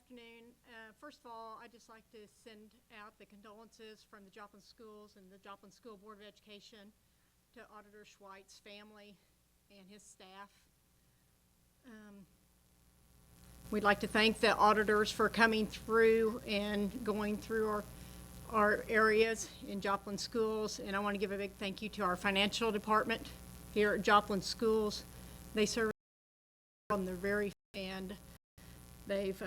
afternoon. First of all, I'd just like to send out the condolences from the Joplin Schools and the Joplin School Board of Education to Auditor Schweight's family and his staff. We'd like to thank the auditors for coming through and going through our areas in Joplin Schools, and I want to give a big thank you to our financial department here at Joplin Schools. They serve on the very end. They've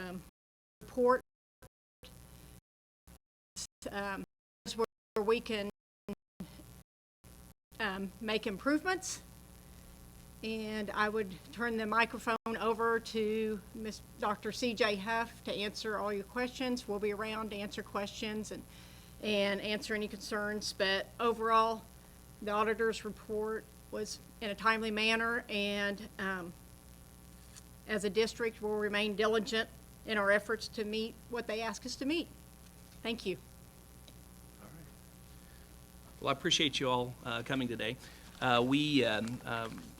report where we can make improvements, and I would turn the microphone over to Dr. C.J. Huff to answer all your questions. We'll be around to answer questions and answer any concerns, but overall the auditor's report was in a timely manner, and as a district we'll remain diligent in our efforts to meet what they ask us to meet. Thank you. All right. Well, I appreciate you all coming today.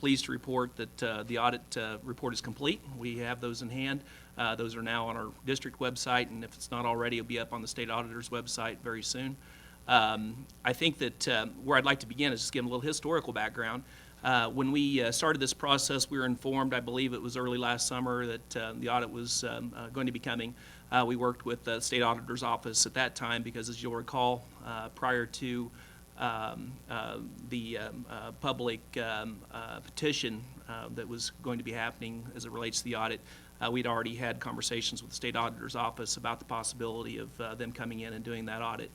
Pleased to report that the audit report is complete. We have those in hand. Those are now on our district website, and if it's not already, it'll be up on the state auditor's website very soon. I think that where I'd like to begin is just give a little historical background. When we started this process, we were informed, I believe it was early last summer, that the audit was going to be coming. We worked with the state auditor's office at that time because, as you'll recall, prior to the public petition that was going to be happening as it relates to the audit, we'd already had conversations with the state auditor's office about the possibility of them coming in and doing that audit.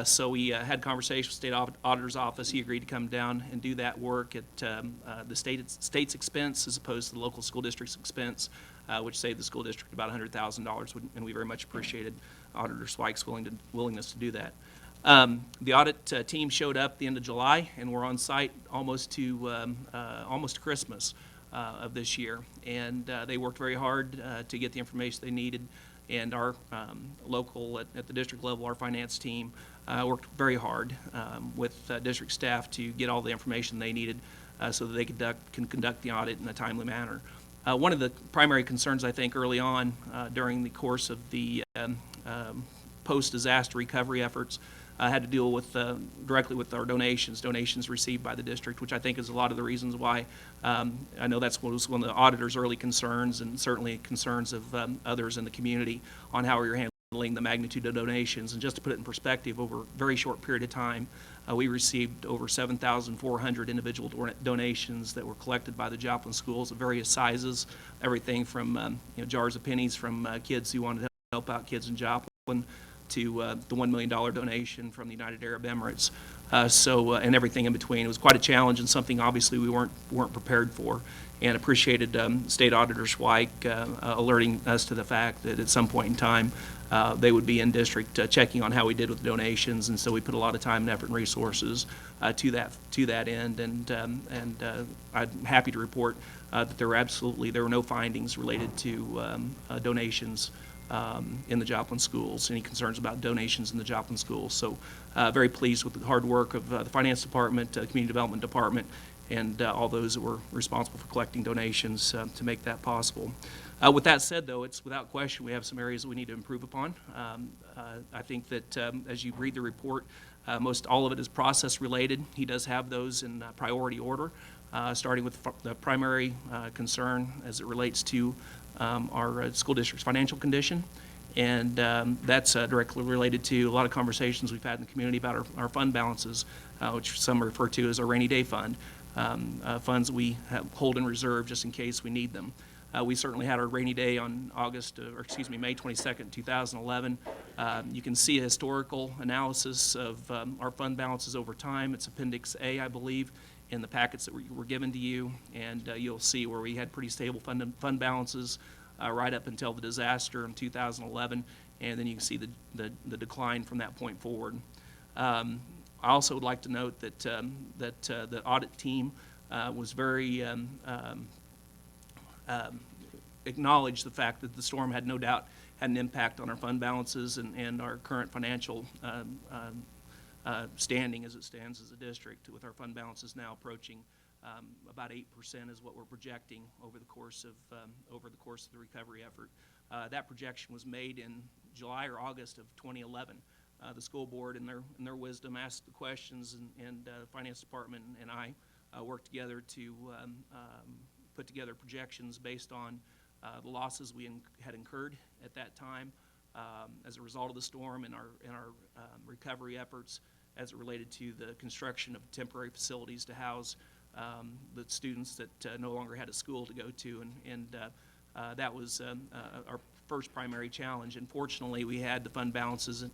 So we had conversations with the state auditor's office. He agreed to come down and do that work at the state's expense as opposed to the local school district's expense, which saved the school district about $100,000, and we very much appreciated Auditor Schweight's willingness to do that. The audit team showed up at the end of July, and we're on site almost to Christmas of this year, and they worked very hard to get the information they needed, and our local at the district level, our finance team worked very hard with district staff to get all the information they needed so that they can conduct the audit in a timely manner. One of the primary concerns, I think, early on during the course of the post-disaster recovery efforts had to deal with directly with our donations received by the district, which I think is a lot of the reasons why I know that's was one of the auditor's early concerns, and certainly concerns of others in the community on how we were handling the magnitude of donations. And just to put it in perspective, over a very short period of time, we received over 7,400 individual donations that were collected by the Joplin schools of various sizes, everything from jars of pennies from kids who wanted to help out kids in Joplin to the $1 million donation from the United Arab Emirates, and everything in between. It was quite a challenge and something obviously we weren't prepared for, and appreciated State Auditor Schweig alerting us to the fact that at some point in time they would be in district checking on how we did with the donations, and so we put a lot of time and effort and resources to that end, and I'm happy to report that there were no findings related to donations in the Joplin schools, any concerns about donations in the Joplin schools. So very pleased with the hard work of the finance department, community development department, and all those that were responsible for collecting donations to make that possible. With that said, though, it's without question we have some areas that we need to improve upon. I think that as you read the report, most all of it is process related. He does have those in priority order, starting with the primary concern as it relates to our school district's financial condition, and that's directly related to a lot of conversations we've had in the community about our fund balances, which some refer to as our rainy day fund, funds that we hold in reserve just in case we need them. We certainly had our rainy day on May 22nd, 2011. You can see a historical analysis of our fund balances over time. It's Appendix A, I believe, in the packets that were given to you, and you'll see where we had pretty stable fund balances right up until the disaster in 2011, and then you can see the decline from that point forward. I also would like to note that the audit team was very acknowledged the fact that the storm had no doubt had an impact on our fund balances and our current financial standing as it stands as a district, with our fund balances now approaching about 8% is what we're projecting over the course of the recovery effort. That projection was made in July or August of 2011. The school board, in their wisdom, asked the questions, and the finance department and I worked together to put together projections based on the losses we had incurred at that time as a result of the storm and our recovery efforts as it related to the construction of temporary facilities to house the students that no longer had a school to go to, and that was our first primary challenge. And fortunately, we had the fund balances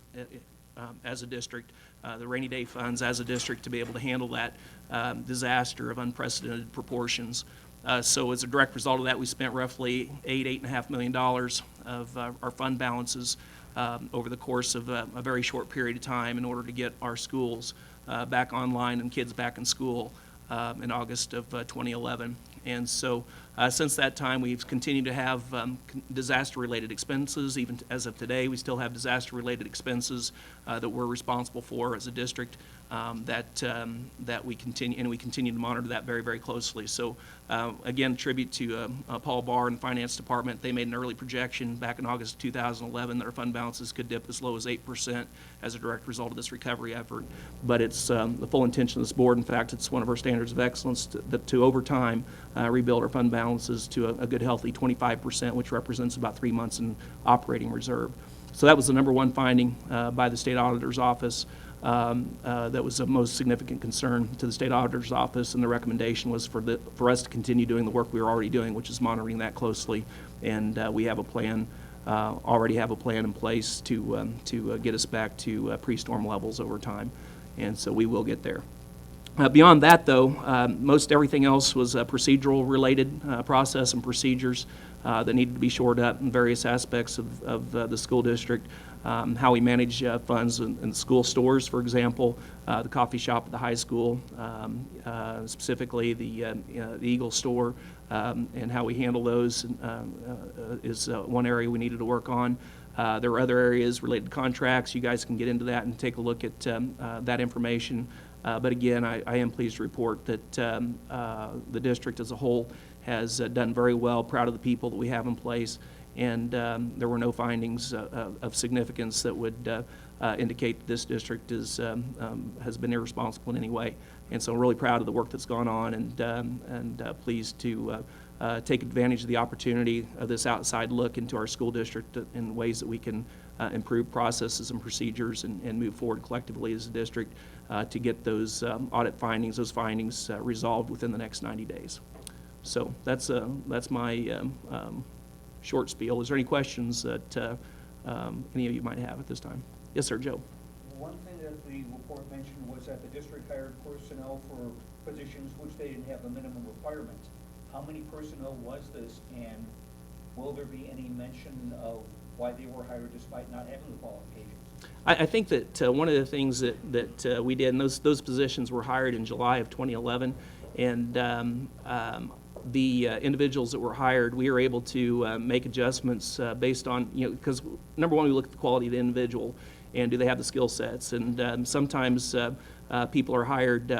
as a district, the rainy day funds as a district, to be able to handle that disaster of unprecedented proportions. So as a direct result of that, we spent roughly $8.5 million of our fund balances over the course of a very short period of time in order to get our schools back online and kids back in school in August of 2011. And so since that time, we've continued to have disaster-related expenses. Even as of today, we still have disaster-related expenses that we're responsible for as a district that we continue to monitor that very, very closely. So again, tribute to Paul Barr and the Finance Department. They made an early projection back in August of 2011 that our fund balances could dip as low as 8% as a direct result of this recovery effort. But it's the full intention of this board. In fact, it's one of our standards of excellence to over time, rebuild our fund balances to a good, healthy 25%, which represents about 3 months in operating reserve. So that was the number one finding by the state auditor's office. That was of most significant concern to the state auditor's office, and the recommendation was for us to continue doing the work we were already doing, which is monitoring that closely. And we have a plan, already have a plan in place to get us back to pre-storm levels over time, and so we will get there. Beyond that, though, most everything else was procedural related process and procedures that needed to be shored up in various aspects of the school district. How we manage funds in the school stores, for example, the coffee shop at the high school, specifically the Eagle store, and how we handle those is one area we needed to work on. There were other areas related to contracts. You guys can get into that and take a look at that information. But again, I am pleased to report that the district as a whole has done very well, proud of the people that we have in place, and there were no findings of significance that would indicate that this district has been irresponsible in any way. And so I'm really proud of the work that's gone on, and pleased to take advantage of the opportunity of this outside look into our school district in ways that we can improve processes and procedures and move forward collectively as a district to get those audit findings, resolved within the next 90 days. So that's my short spiel. Is there any questions that any of you might have at this time? Yes, sir, Joe. One thing that the report mentioned was that the district hired personnel for positions which they didn't have the minimum requirements. How many personnel was this, and will there be any mention of why they were hired despite not having the qualifications? I think that one of the things that we did, and those positions were hired in July of 2011, and the individuals that were hired, we were able to make adjustments based on, because number one, we look at the quality of the individual and do they have the skill sets. And sometimes people are hired,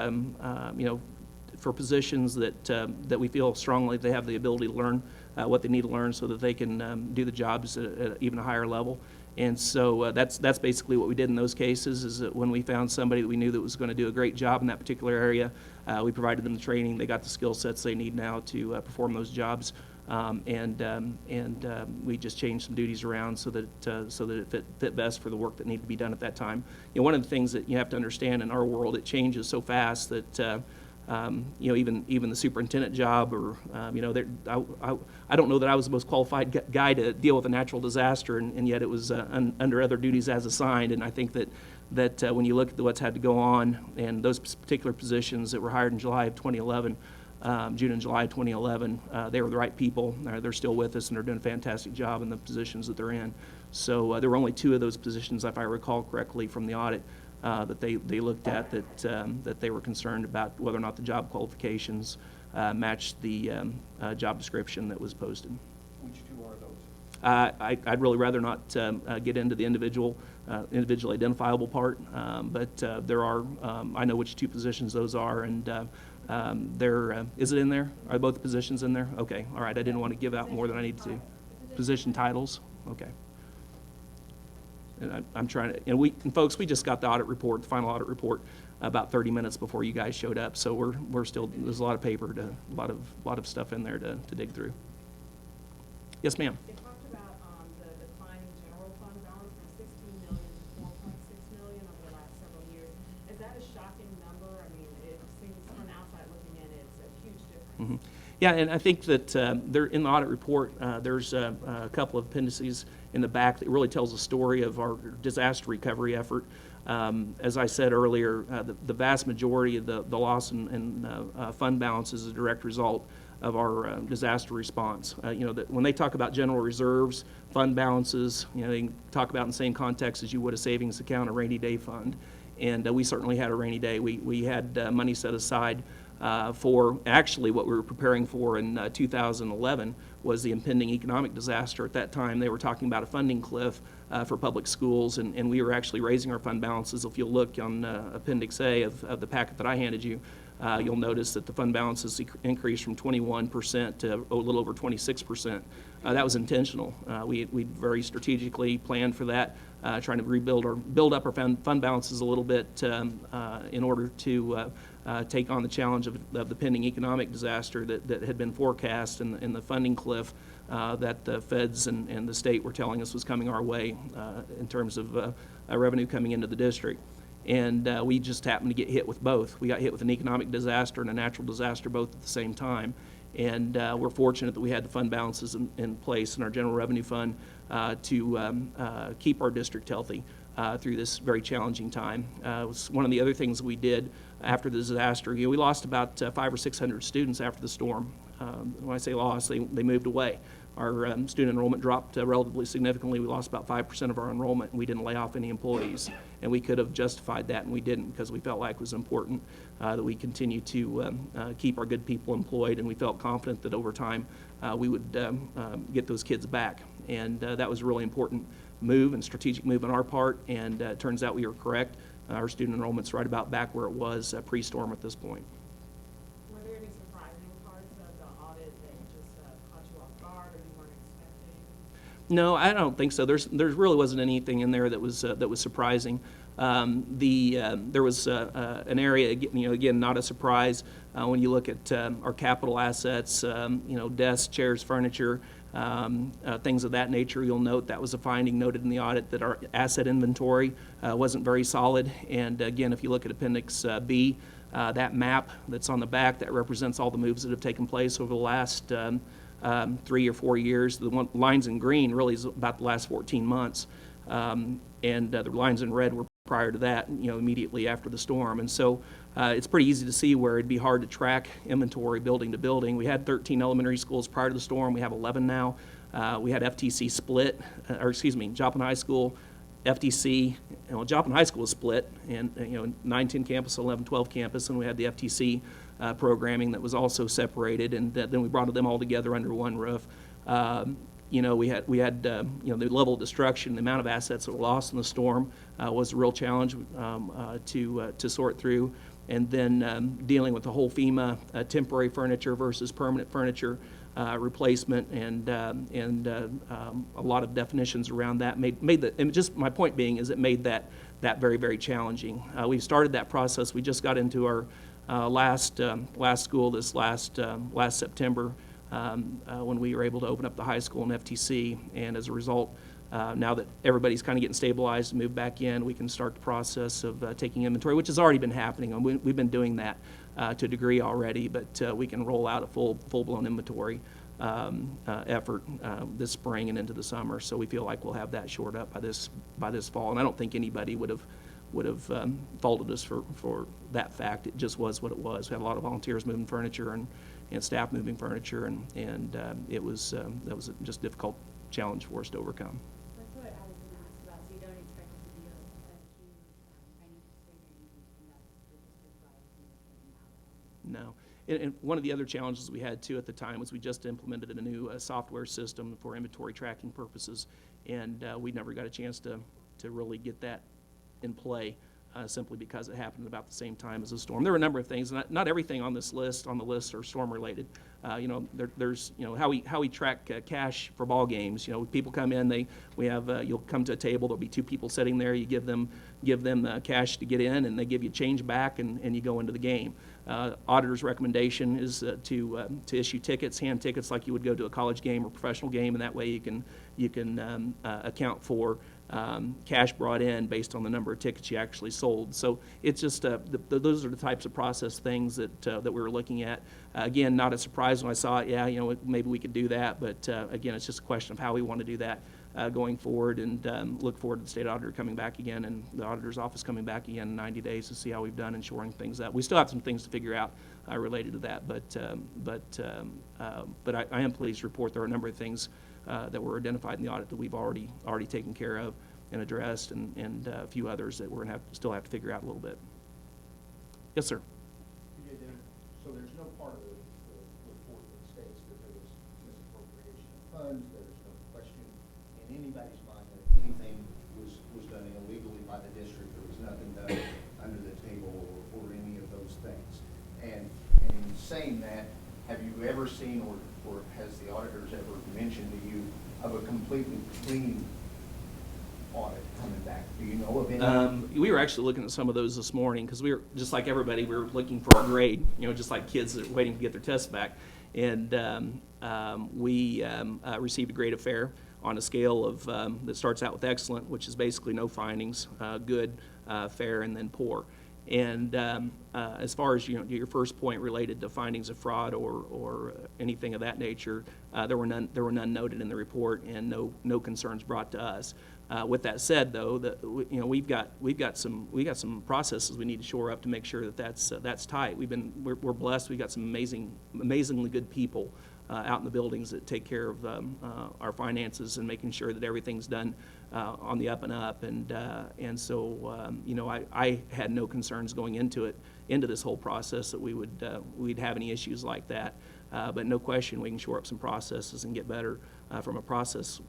for positions that we feel strongly they have the ability to learn what they need to learn so that they can do the jobs at even a higher level. And so that's basically what we did in those cases, is that when we found somebody that we knew that was going to do a great job in that particular area, we provided them the training. They got the skill sets they need now to perform those jobs, and we just changed some duties around so that it fit best for the work that needed to be done at that time. One of the things that you have to understand in our world, it changes so fast that even the superintendent job, or I don't know that I was the most qualified guy to deal with a natural disaster, and yet it was under other duties as assigned. And I think that when you look at what's had to go on, and those particular positions that were hired in July of 2011, June and July of 2011, they were the right people. They're still with us, and they're doing a fantastic job in the positions that they're in. So there were only 2 of those positions, if I recall correctly, from the audit that they looked at that they were concerned about whether or not the job qualifications matched the job description that was posted. Which 2 are those? I'd really rather not get into the individually identifiable part, but there are, I know which 2 positions those are, and is it in there? Are both positions in there? Okay, all right, I didn't want to give out more than I need to. Position titles? Okay. And I'm trying to, and folks, we just got the audit report, the final audit report, about 30 minutes before you guys showed up, so we're still, there's a lot of paper a lot of stuff in there to dig through. Yes, ma'am? It talked about the declining general fund balance from 16 million to 4.6 million over the last several years. Is that a shocking number? I mean, it seems from the outside looking in, it's a huge difference. Mhm. Yeah, and I think that there, in the audit report, there's a couple of appendices in the back that really tells the story of our disaster recovery effort. As I said earlier, the vast majority of the loss in fund balance is a direct result of our disaster response. When they talk about general reserves, fund balances, they can talk about in the same context as you would a savings account, a rainy day fund. And we certainly had a rainy day. We had money set aside for actually what we were preparing for in 2011 was the impending economic disaster. At that time, they were talking about a funding cliff for public schools, and we were actually raising our fund balances. If you'll look on Appendix A of the packet that I handed you, you'll notice that the fund balances increased from 21% to a little over 26%. That was intentional. We very strategically planned for that, trying to build up our fund balances a little bit in order to take on the challenge of the pending economic disaster that had been forecast and the funding cliff that the feds and the state were telling us was coming our way in terms of revenue coming into the district. And we just happened to get hit with both. We got hit with an economic disaster and a natural disaster both at the same time. And we're fortunate that we had the fund balances in place in our general revenue fund to keep our district healthy through this very challenging time. It was one of the other things we did after the disaster. We lost about 500 or 600 students after the storm. When I say lost, they moved away. Our student enrollment dropped relatively significantly. We lost about 5% of our enrollment, and we didn't lay off any employees. And we could have justified that, and we didn't, because we felt like it was important that we continue to keep our good people employed, and we felt confident that over time we would get those kids back. And that was a really important move and strategic move on our part, and it turns out we were correct. Our student enrollment's right about back where it was pre-storm at this point. Were there any surprising parts of the audit that just caught you off guard or you weren't expecting? No, I don't think so. There really wasn't anything in there that was surprising. There was an area, again, not a surprise when you look at our capital assets, desks, chairs, furniture, things of that nature. You'll note that was a finding noted in the audit that our asset inventory wasn't very solid. And again, if you look at Appendix B, that map that's on the back that represents all the moves that have taken place over the last 3 or 4 years. The lines in green really is about the last 14 months, and the lines in red were prior to that, immediately after the storm. And so it's pretty easy to see where it'd be hard to track inventory building to building. We had 13 elementary schools prior to the storm. We have 11 now. We had FTC split, Joplin High School, FTC, Joplin High School was split, and 9-10 campus, 11-12 campus, and we had the FTC programming that was also separated, and then we brought them all together under one roof. We had the level of destruction, the amount of assets that were lost in the storm was a real challenge to sort through. And then dealing with the whole FEMA temporary furniture versus permanent furniture replacement, and a lot of definitions around that and just my point being is it made that very, very challenging. We started that process. We just got into our last school this last September when we were able to open up the high school and FTC, and as a result, now that everybody's kind of getting stabilized and moved back in, we can start the process of taking inventory, which has already been happening. And we've been doing that to a degree already, but we can roll out a full-blown inventory effort this spring and into the summer. So we feel like we'll have that shored up by this fall. And I don't think anybody would have faulted us for that fact. It just was what it was. We had a lot of volunteers moving furniture and staff moving furniture, and that was just a difficult challenge for us to overcome. That's what I was going to ask about. So you don't expect it to be a huge financial savings from that district-wide? No. And one of the other challenges we had too at the time was we just implemented a new software system for inventory tracking purposes, and we never got a chance to really get that in play simply because it happened about the same time as the storm. There were a number of things, and not everything on the list are storm-related. There's how we track cash for ball games. People come in, you'll come to a table, there'll be two people sitting there, you give them cash to get in, and they give you change back, and you go into the game. Auditor's recommendation is to issue tickets, hand tickets like you would go to a college game or professional game, and that way you can account for cash brought in based on the number of tickets you actually sold. So it's just those are the types of process things that we were looking at. Again, not a surprise when I saw it. Yeah, maybe we could do that, but again, it's just a question of how we want to do that going forward, and look forward to the state auditor coming back again and the auditor's office coming back again in 90 days to see how we've done in shoring things up. We still have some things to figure out related to that, but I am pleased to report there are a number of things that were identified in the audit that we've already taken care of and addressed, and a few others that we're going to still have to figure out a little bit. Yes, sir. So there's no part of the report that states that there was misappropriation of funds, there's no question in anybody's mind that anything was done illegally by the district, there was nothing done under the table or any of those things. And in saying that, have you ever seen or has the auditors ever mentioned to you of a completely clean audit coming back? Do you know of any? We were actually looking at some of those this morning because we were, just like everybody, we were looking for a grade, just like kids that are waiting to get their tests back. And we received a grade of fair on a scale of that starts out with excellent, which is basically no findings, good, fair, and then poor. And as far as your first point related to findings of fraud or anything of that nature, there were none noted in the report, and no concerns brought to us. With that said, though, we've got some processes we need to shore up to make sure that that's tight. We're blessed. We've got some amazingly good people out in the buildings that take care of our finances and making sure that everything's done on the up and up. And so I had no concerns going into this whole process that we'd have any issues like that. But no question, we can shore up some processes and get better from a process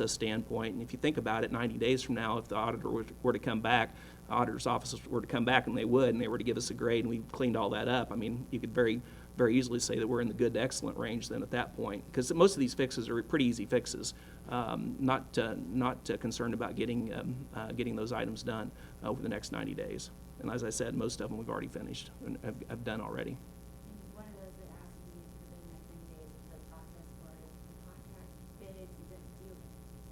standpoint. And if you think about it, 90 days from now, if the auditor were to come back, the auditor's office were to come back, and they were to give us a grade, and we cleaned all that up, I mean, you could very easily say that we're in the good to excellent range then at that point, because most of these fixes are pretty easy fixes. Not concerned about getting those items done over the next 90 days. And as I said, most of them we've already finished and have done already. And one of those that has to be within the next 90 days is the process for the contract bids. You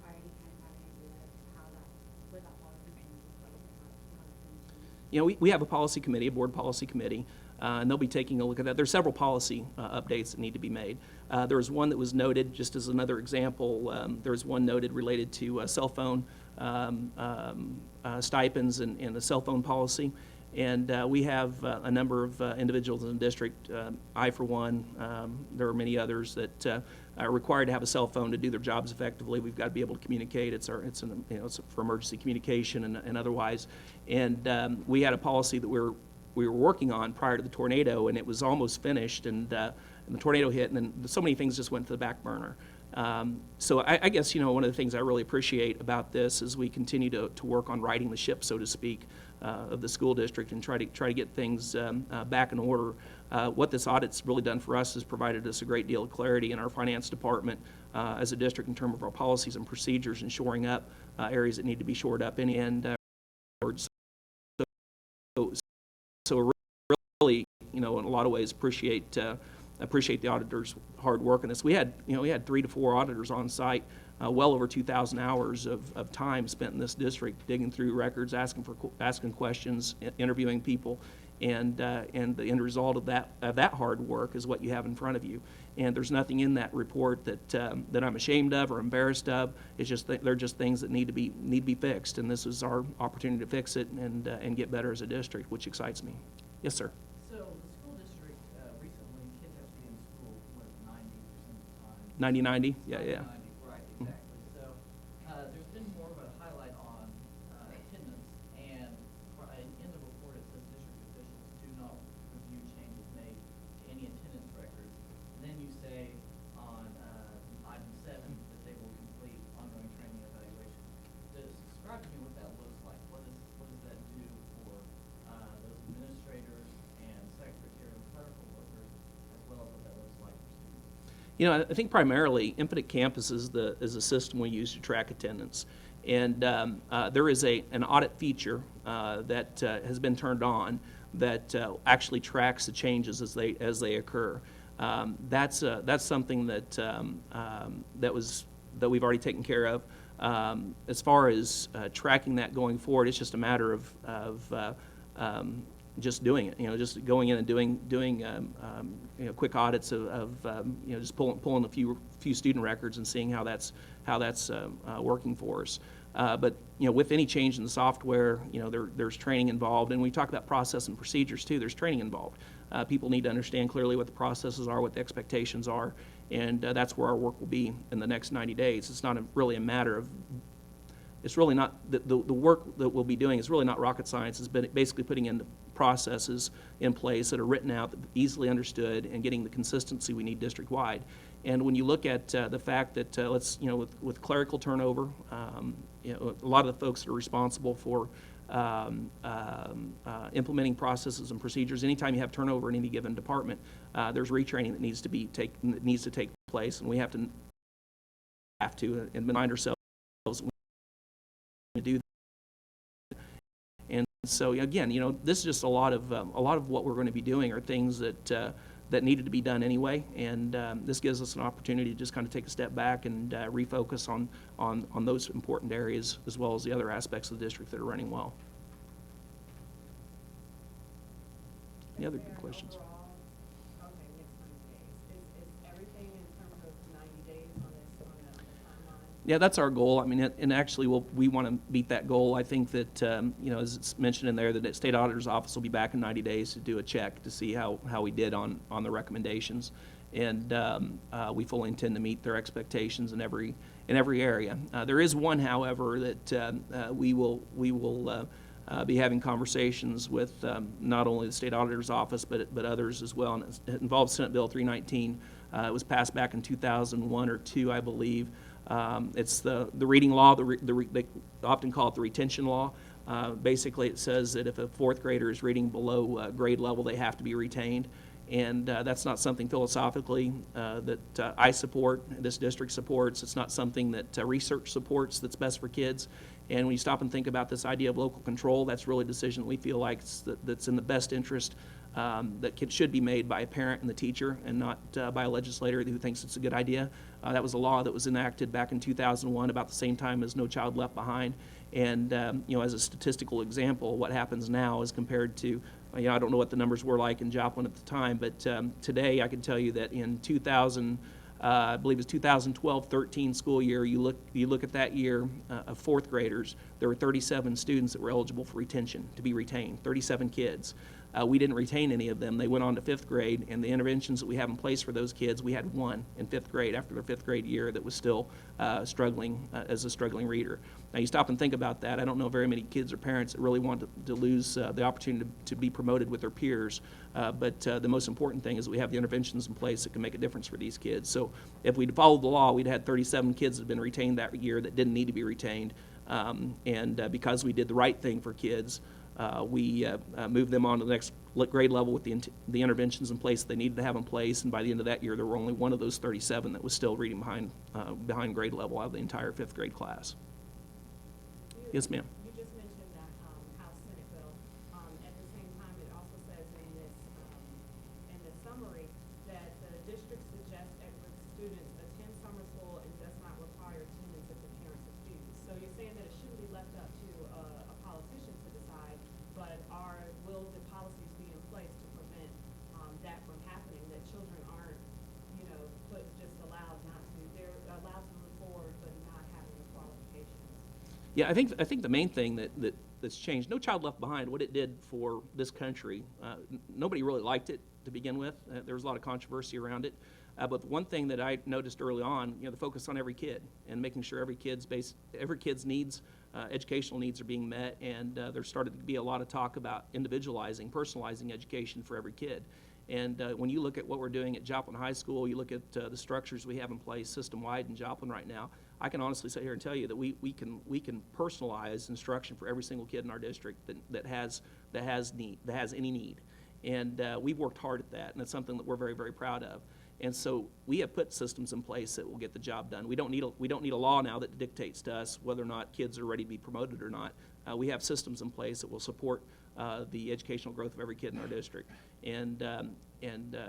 already kind of have an idea of how where that falls in how it's going to We have a policy committee, a board policy committee, and they'll be taking a look at that. There's several policy updates that need to be made. There was one that was noted, just as another example, there's one noted related to cell phone stipends and the cell phone policy. And we have a number of individuals in the district, I for one, there are many others that are required to have a cell phone to do their jobs effectively. We've got to be able to communicate. It's for emergency communication and otherwise. And we had a policy that we were working on prior to the tornado, and it was almost finished, and the tornado hit, and then so many things just went to the back burner. So I guess, one of the things I really appreciate about this is we continue to work on righting the ship, so to speak, of the school district, and try to get things back in order. What this audit's really done for us is provided us a great deal of clarity in our finance department as a district in terms of our policies and procedures and shoring up areas that need to be shored up in. And so really, in a lot of ways, appreciate the auditors' hard work on this. We had 3 to 4 auditors on site, well over 2,000 hours of time spent in this district digging through records, asking questions, interviewing people, and the end result of that hard work is what you have in front of you. And there's nothing in that report that I'm ashamed of or embarrassed of. It's just they're just things that need to be fixed, and this is our opportunity to fix it and get better as a district, which excites me. Yes, sir. So the school district recently, kids have to be in school, 90% of the time? 90/90? Yeah. 90, right, exactly. So there's been more of a highlight on attendance, and in the report it says district officials do not review changes made to any attendance records. And then you say on item 7 that they will complete ongoing training and evaluation. Describe to me what that looks like. What does that do for You know, I think primarily Infinite Campus is a system we use to track attendance. And there is an audit feature that has been turned on that actually tracks the changes as they occur. That's something that we've already taken care of. As far as tracking that going forward, it's just a matter of just doing it. You know, just going in and doing you know, quick audits of you know, just pulling a few student records and seeing how that's working for us. But you know, with any change in the software, you know, there's training involved, and we talk about process and procedures too. There's training involved. People need to understand clearly what the processes are, what the expectations are, and that's where our work will be in the next 90 days. It's not really a matter of, it's really not, the work that we'll be doing is really not rocket science. It's been basically putting in processes in place that are written out, that easily understood, and getting the consistency we need district-wide. And when you look at the fact that, you know, with clerical turnover, you know, a lot of the folks that are responsible for implementing processes and procedures, anytime you have turnover in any given department, there's retraining that needs to take place, and we have to and remind ourselves to do that. And so again, you know, this is just a lot of what we're going to be doing are things that needed to be done anyway, and this gives us an opportunity to just kind of take a step back and refocus on those important areas as well as the other aspects of the district that are running well. Any other good questions? Okay, next 90 days. Is everything in terms of 90 days on the timeline? Yeah, that's our goal. I mean, and actually, we want to meet that goal. I think that, you know, as it's mentioned in there, the State Auditor's Office will be back in 90 days to do a check to see how we did on the recommendations. And we fully intend to meet their expectations in every area. There is one, however, that we will be having conversations with not only the State Auditor's Office, but others as well. And it involves Senate Bill 319. It was passed back in 2001 or 2, I believe. It's the reading law. They often call it the retention law. Basically, it says that if a fourth grader is reading below grade level, they have to be retained. And that's not something philosophically that I support, this district supports. It's not something that research supports that's best for kids. And when you stop and think about this idea of local control, that's really a decision we feel like that's in the best interest that should be made by a parent and the teacher, and not by a legislator who thinks it's a good idea. That was a law that was enacted back in 2001, about the same time as No Child Left Behind. And you know, as a statistical example, what happens now is compared to, you know, I don't know what the numbers were like in Joplin at the time, but today I can tell you that in 2000, I believe it's 2012-13 school year, you look at that year of fourth graders, there were 37 students that were eligible for retention, to be retained, 37 kids. We didn't retain any of them. They went on to fifth grade, and the interventions that we have in place for those kids, we had one in fifth grade after their fifth grade year that was still struggling as a struggling reader. Now, you stop and think about that. I don't know very many kids or parents that really want to lose the opportunity to be promoted with their peers, but the most important thing is that we have the interventions in place that can make a difference for these kids. So if we'd followed the law, we'd had 37 kids that had been retained that year that didn't need to be retained, and because we did the right thing for kids, we moved them on to the next grade level with the interventions in place they needed to have in place, and by the end of that year, there were only one of those 37 that was still reading behind grade level out of the entire fifth grade class. Yes, ma'am. You just mentioned that House Senate bill. At the same time, it also says in this summary that the district suggests at-risk students attend summer school and does not require attendance of the parents of students. So you're saying that it shouldn't be left up to a politician to decide, but will the policies be in place to prevent that from happening, that children aren't, you know, just allowed not to, they're allowed to move forward but not having the qualifications? Yeah, I think the main thing that's changed, No Child Left Behind, what it did for this country, nobody really liked it to begin with. There was a lot of controversy around it. But one thing that I noticed early on, you know, the focus on every kid and making sure every kid's needs, educational needs are being met, and there started to be a lot of talk about individualizing, personalizing education for every kid. And when you look at what we're doing at Joplin High School, you look at the structures we have in place system-wide in Joplin right now, I can honestly sit here and tell you that we can personalize instruction for every single kid in our district that has any need. And we've worked hard at that, and it's something that we're very, very proud of. And so we have put systems in place that will get the job done. We don't need a law now that dictates to us whether or not kids are ready to be promoted or not. We have systems in place that will support the educational growth of every kid in our district. And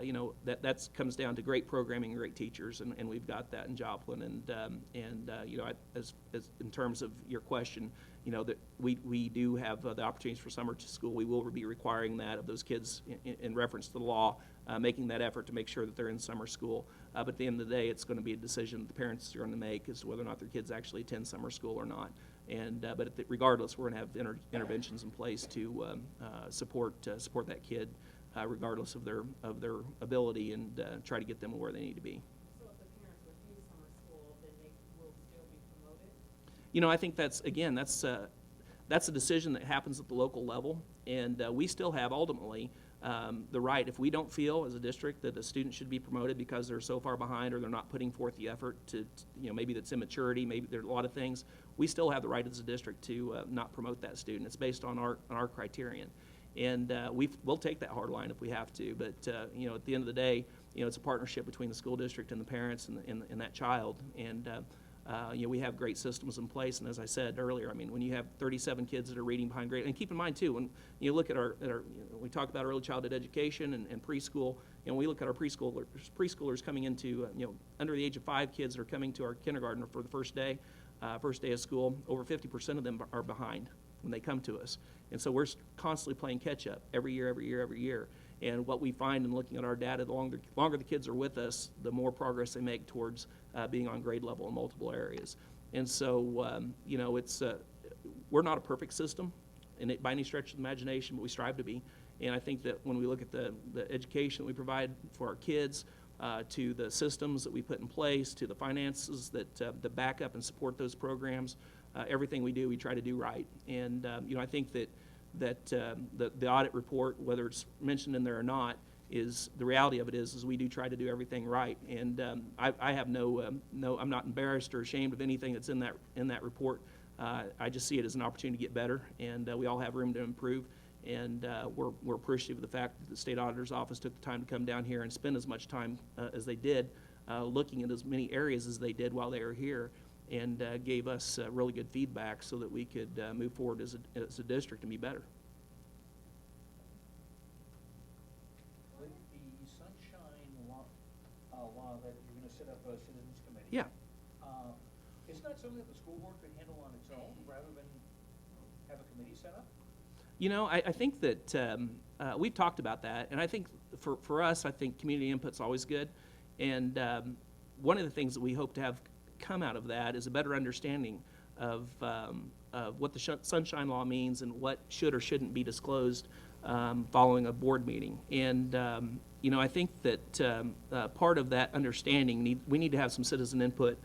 you know, that comes down to great programming and great teachers, and we've got that in Joplin. And you know, as in terms of your question, you know, that we do have the opportunities for summer school. We will be requiring that of those kids in reference to the law, making that effort to make sure that they're in summer school. But at the end of the day, it's going to be a decision that the parents are going to make as to whether or not their kids actually attend summer school or not. And but regardless, we're going to have interventions in place to support that kid, regardless of their ability, and try to get them where they need to be. So if the parents refuse summer school, then they will still be promoted? You know, I think that's a decision that happens at the local level, and we still have ultimately the right, if we don't feel as a district that a student should be promoted because they're so far behind or they're not putting forth the effort to, you know, maybe that's immaturity, maybe there are a lot of things, we still have the right as a district to not promote that student. It's based on our criterion. And we'll take that hard line if we have to, but you know, at the end of the day, you know, it's a partnership between the school district and the parents and that child. And you know, we have great systems in place, and as I said earlier, I mean, when you have 37 kids that are reading behind grade, and keep in mind too, when you look at our you know, we talk about early childhood education and preschool, you know, we look at our preschoolers coming into you know, under the age of 5 kids that are coming to our kindergarten for the first day of school. Over 50% of them are behind when they come to us, and so we're constantly playing catch up every year. And what we find in looking at our data, the longer the kids are with us, the more progress they make towards being on grade level in multiple areas. And so, you know, we're not a perfect system by any stretch of the imagination, but we strive to be. And I think that when we look at the education that we provide for our kids, to the systems that we put in place, to the finances that back up and support those programs, everything we do, we try to do right. And you know, I think that the audit report, whether it's mentioned in there or not, is the reality of it is we do try to do everything right. And I have I'm not embarrassed or ashamed of anything that's in that report. I just see it as an opportunity to get better, and we all have room to improve. And we're appreciative of the fact that the state auditor's office took the time to come down here and spend as much time as they did, looking at as many areas as they did while they were here, and gave us really good feedback so that we could move forward as a district and be better. With the sunshine law that you're going to set up a citizens committee. Yeah. Isn't that something that the school board could handle on its own rather than have a committee set up? You know, I think that we've talked about that, and I think for us, I think community input's always good. And one of the things that we hope to have come out of that is a better understanding of what the sunshine law means and what should or shouldn't be disclosed following a board meeting. And you know, I think that part of that understanding, we need to have some citizen input,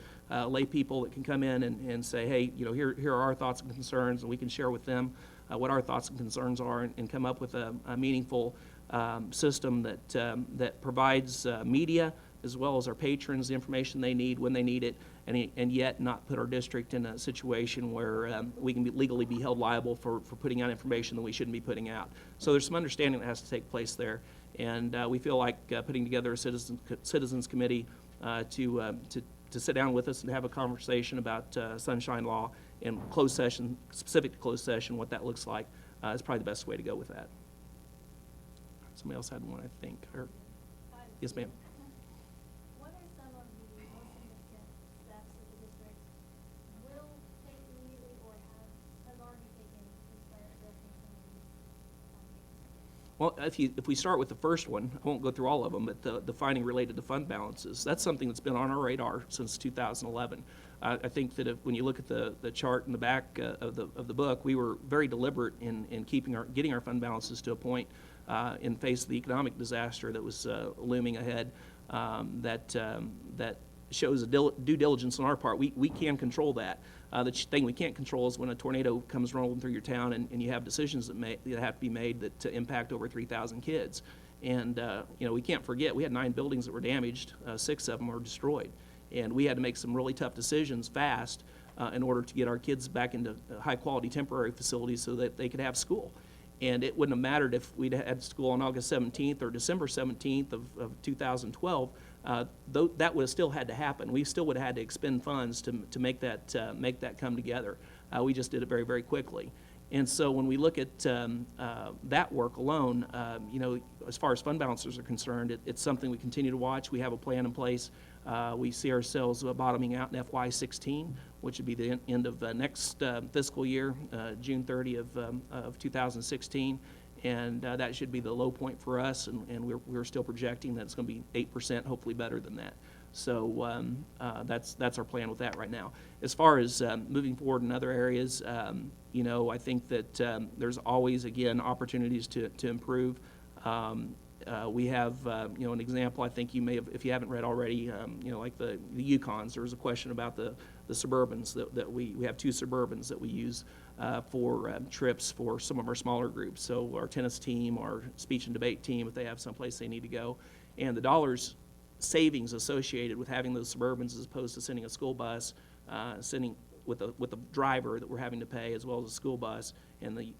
lay people that can come in and say, hey, you know, here are our thoughts and concerns, and we can share with them what our thoughts and concerns are, and come up with a meaningful system that provides media as well as our patrons the information they need when they need it, and yet not put our district in a situation where we can legally be held liable for putting out information that we shouldn't be putting out. So there's some understanding that has to take place there, and we feel like putting together a citizens committee to sit down with us and have a conversation about sunshine law in closed session, specific to closed session, what that looks like, is probably the best way to go with that. Somebody else had one, I think. Yes, ma'am. What are some of the most significant steps that the district will take immediately or has already taken to start addressing some of these Well, if we start with the first one, I won't go through all of them, but the finding related to fund balances, that's something that's been on our radar since 2011. I think that when you look at the chart in the back of the book, we were very deliberate in getting our fund balances to a point in face of the economic disaster that was looming ahead, that shows a due diligence on our part. We can control that. The thing we can't control is when a tornado comes rolling through your town and you have decisions that have to be made that impact over 3,000 kids. And you know, we can't forget we had 9 buildings that were damaged, 6 of them were destroyed, and we had to make some really tough decisions fast in order to get our kids back into high-quality temporary facilities so that they could have school. And it wouldn't have mattered if we'd had school on August 17th or December 17th of 2012. that would have still had to happen. We still would have had to expend funds to make that come together. We just did it very, very quickly. And so when we look at that work alone, as far as fund balances are concerned, it's something we continue to watch. We have a plan in place. We see ourselves bottoming out in FY16, which would be the end of next fiscal year, June 30 of 2016. And that should be the low point for us, and we're still projecting that it's going to be 8%, hopefully better than that. So that's our plan with that right now. As far as moving forward in other areas, I think that there's always, again, opportunities to improve. We have, an example. I think you may have, if you haven't read already, like the Yukons. There was a question about the Suburbans that we have 2 Suburbans that we use for trips for some of our smaller groups. So our tennis team, our speech and debate team, if they have someplace they need to go, and the dollars savings associated with having those Suburbans as opposed to sending a school bus, sending with a driver that we're having to pay as well as a school bus, and the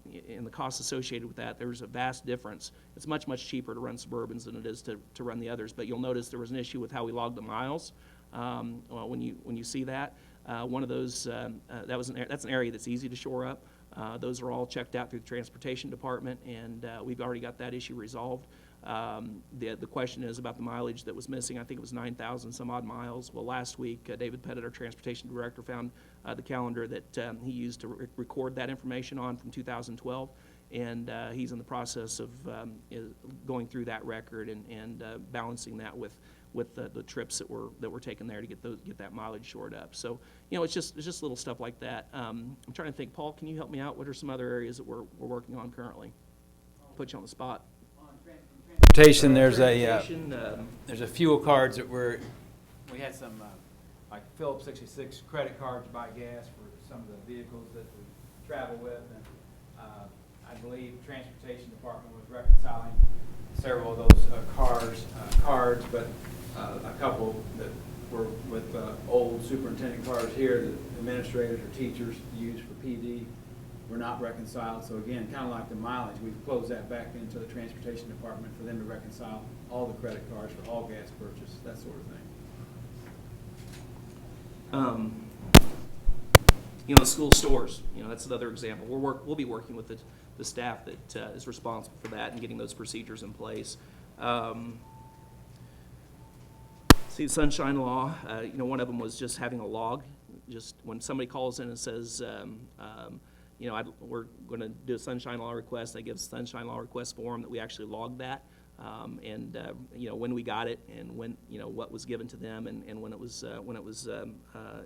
costs associated with that, there's a vast difference. It's much, much cheaper to run Suburbans than it is to run the others. But you'll notice there was an issue with how we logged the miles. When you see that, one of those that's an area that's easy to shore up. Those are all checked out through the transportation department, and we've already got that issue resolved. The question is about the mileage that was missing. I think it was 9,000 some odd miles. Well, last week, David Pettit, our transportation director, found the calendar that he used to record that information on from 2012, and he's in the process of going through that record and balancing that with the trips that were taken there to get that mileage shored up. So, it's just little stuff like that. I'm trying to think, Paul, can you help me out? What are some other areas that we're working on currently? Put you on the spot. Transportation, there's Transportation, a fuel cards that we had some like Phillips 66 credit cards to buy gas for some of the vehicles that we travel with, and I believe Transportation Department was reconciling several of those cards, but a couple that were with old superintendent cars here that administrators or teachers use for PD were not reconciled. So again, kind of like the mileage, we've closed that back into the Transportation Department for them to reconcile all the credit cards for all gas purchase, that sort of thing. School stores, that's another example. We'll be working with the staff that is responsible for that and getting those procedures in place. See, the Sunshine Law, one of them was just having a log. Just when somebody calls in and says, we're going to do a Sunshine Law request, they give a Sunshine Law request form that we actually log that, and when we got it and when, what was given to them and when it was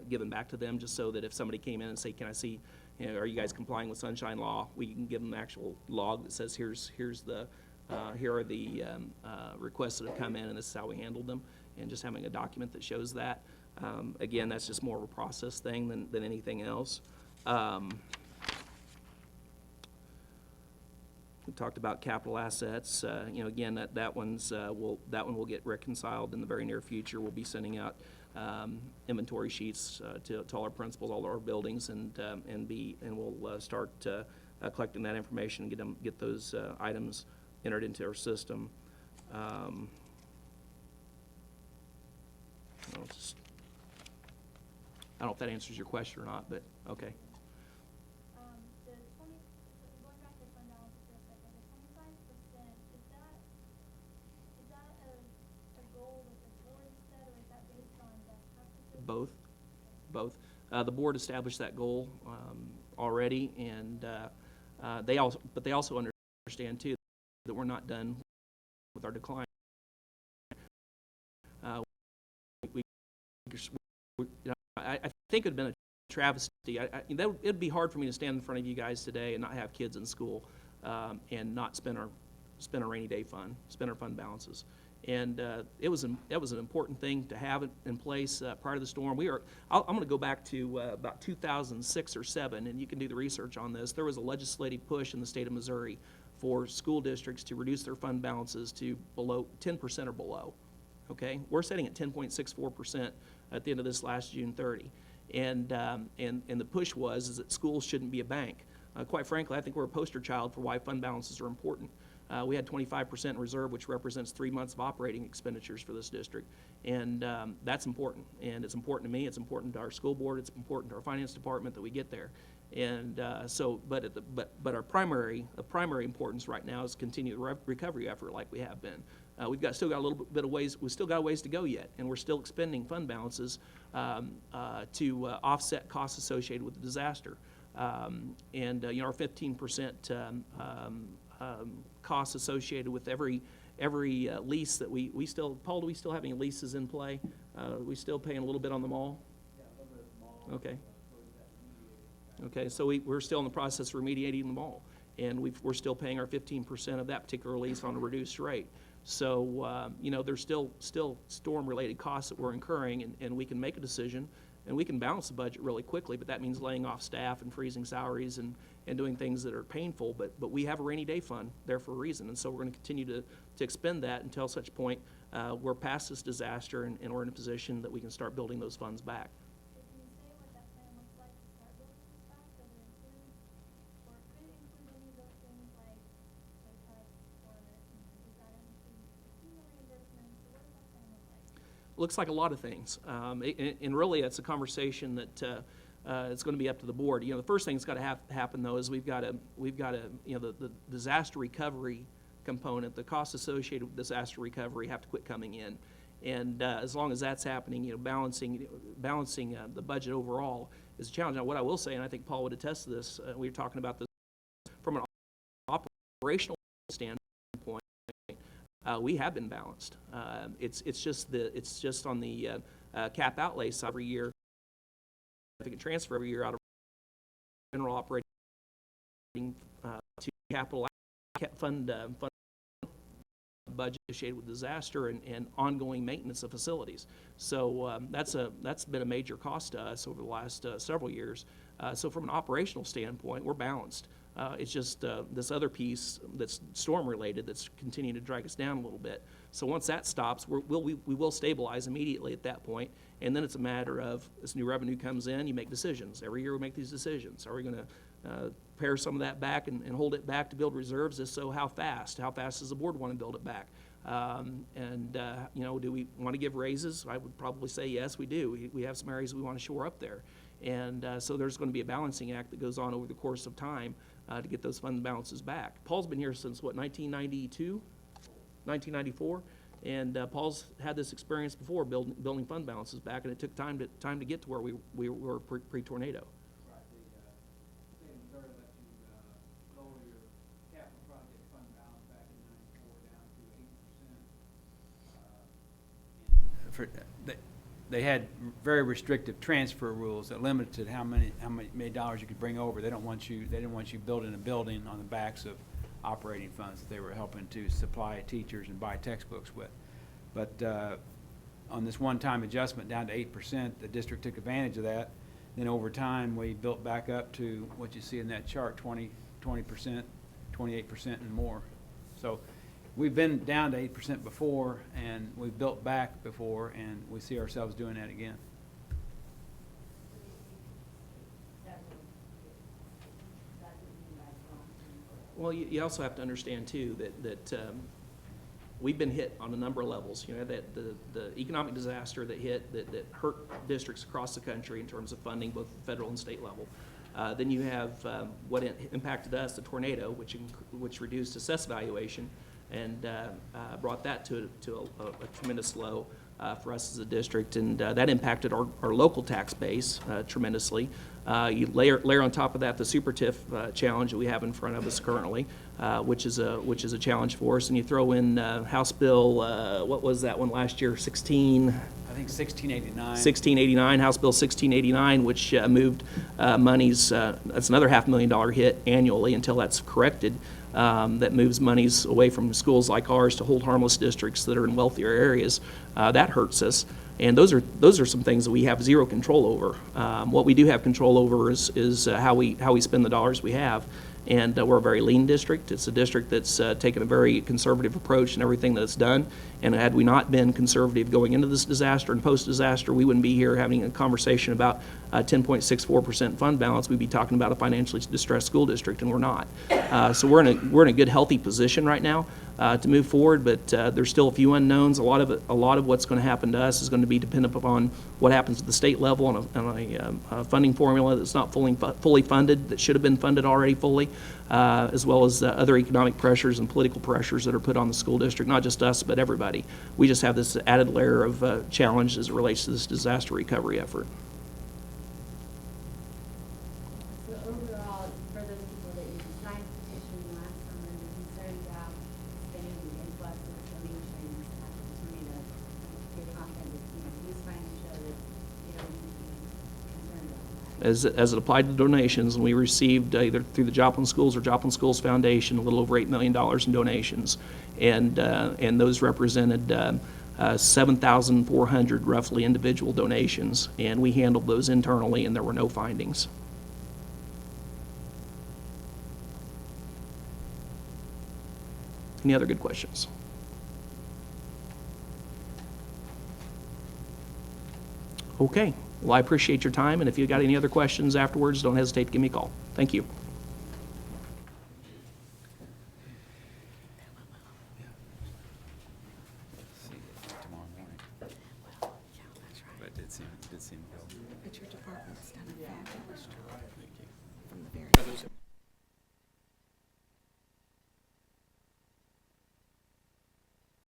given back to them, just so that if somebody came in and say, can I see, are you guys complying with Sunshine Law, we can give them an actual log that says here are the requests that have come in and this is how we handled them, and just having a document that shows that. Again, that's just more of a process thing than anything else. We talked about capital assets. Again, that one will get reconciled in the very near future. We'll be sending out inventory sheets to all our principals, all our buildings, and we'll start collecting that information and get those items entered into our system. I don't know if that answers your question or not, but okay. Going back to fund balance for a second, the 25%, is that a goal that the board set, or is that based on best practices? Both. The board established that goal already, and they also understand too that we're not done with our decline. I think it would have been a travesty. It'd be hard for me to stand in front of you guys today and not have kids in school and not spend our rainy day fund, spend our fund balances. And that was an important thing to have it in place prior to the storm. I'm going to go back to about 2006 or 7, and you can do the research on this. There was a legislative push in the state of Missouri for school districts to reduce their fund balances to below 10% or below. Okay, we're sitting at 10.64% at the end of this last June 30, and the push was that schools shouldn't be a bank. Quite frankly, I think we're a poster child for why fund balances are important. we had 25% in reserve, which represents 3 months of operating expenditures for this district. And that's important. And it's important to me, it's important to our school board, it's important to our finance department that we get there. And but our primary importance right now is continue the recovery effort like we have been. We've still got a little bit of ways, we've still got a ways to go yet, and we're still expending fund balances to offset costs associated with the disaster. You know, our 15% costs associated with every lease that we still, Paul, do we still have any leases in play? We still paying a little bit on the mall? Yeah, a little bit of mall. Okay. Okay, so we're still in the process of remediating the mall, and we're still paying our 15% of that particular lease on a reduced rate. So, you know, there's still storm-related costs that we're incurring, and we can make a decision, and we can balance the budget really quickly, but that means laying off staff and freezing salaries and doing things that are painful, but we have a rainy day fund there for a reason, and so we're going to continue to expend that until such point we're past this disaster and we're in a position that we can start building those funds back. Can you say what that plan looks like to start building this back? Does it include, or could it include any of those things like pay cuts, or is that anything, FEMA reimbursements, or what does that plan look like? Looks like a lot of things, and really it's a conversation that it's going to be up to the board. You know, the first thing that's got to happen though is we've got to you know, the disaster recovery component, the costs associated with disaster recovery have to quit coming in, and as long as that's happening, you know, balancing the budget overall is a challenge. Now, what I will say, and I think Paul would attest to this, we were talking about this from an operational standpoint. We have been balanced. It's just on the cap outlay side every year. Significant transfer every year out of general operating to capital fund budget associated with disaster and ongoing maintenance of facilities. So that's been a major cost to us over the last several years. So from an operational standpoint, we're balanced. It's just this other piece that's storm related that's continuing to drag us down a little bit. So once that stops, we will stabilize immediately at that point, and then it's a matter of this new revenue comes in, you make decisions. Every year we make these decisions. Are we going to pare some of that back and hold it back to build reserves? If so, how fast? How fast does the board want to build it back? You know, do we want to give raises? I would probably say yes, we do. We have some areas we want to shore up there. And so there's going to be a balancing act that goes on over the course of time to get those fund balances back. Paul's been here since, what, 1992? 1994? And Paul's had this experience before building fund balances back, and it took time to get to where we were pre-tornado. Right, the state of Missouri let you lower your capital project fund balance back in '94 down to 8%. They had very restrictive transfer rules that limited how many dollars you could bring over. They didn't want you building a building on the backs of operating funds that they were helping to supply teachers and buy textbooks with. But on this one-time adjustment down to 8%, the district took advantage of that. Then over time, we built back up to what you see in that chart, 20%, 28% and more. So we've been down to 8% before, and we've built back before, and we see ourselves doing that again. Well, you also have to understand too that we've been hit on a number of levels. You know, that the economic disaster that hit that hurt districts across the country in terms of funding, both federal and state level. Then you have what impacted us, the tornado, which reduced assessed valuation and brought that to a tremendous low for us as a district, and that impacted our local tax base tremendously. You layer on top of that the super TIF challenge that we have in front of us currently, which is a challenge for us, and you throw in House Bill, what was that one last year, 16? I think 1689. 1689, House Bill 1689, which moved monies, that's another $500,000 hit annually until that's corrected, that moves monies away from schools like ours to hold harmless districts that are in wealthier areas. That hurts us. And those are some things that we have zero control over. What we do have control over is how we spend the dollars we have. And we're a very lean district. It's a district that's taken a very conservative approach in everything that's done. And had we not been conservative going into this disaster and post-disaster, we wouldn't be here having a conversation about 10.64% fund balance. We'd be talking about a financially distressed school district, and we're not. So we're in a good, healthy position right now to move forward, but there's still a few unknowns. A lot of what's going to happen to us is going to be dependent upon what happens at the state level on a funding formula that's not fully funded, that should have been funded already fully, as well as other economic pressures and political pressures that are put on the school district, not just us, but everybody. We just have this added layer of challenge as it relates to this disaster recovery effort. So overall, for those people that you signed the petition last summer, you're concerned about spending the influx of donations, you're confident that, these findings show that you don't need to be concerned about that. As it applied to donations, and we received either through the Joplin Schools or Joplin Schools Foundation a little over $8 million in donations, and those represented 7,400 roughly individual donations, and we handled those internally, and there were no findings. Any other good questions? Okay. Well, I appreciate your time, and if you've got any other questions afterwards, don't hesitate to give me a call. Thank you. Tomorrow morning. But it did seem to go. But your department's done a fabulous job from the very beginning.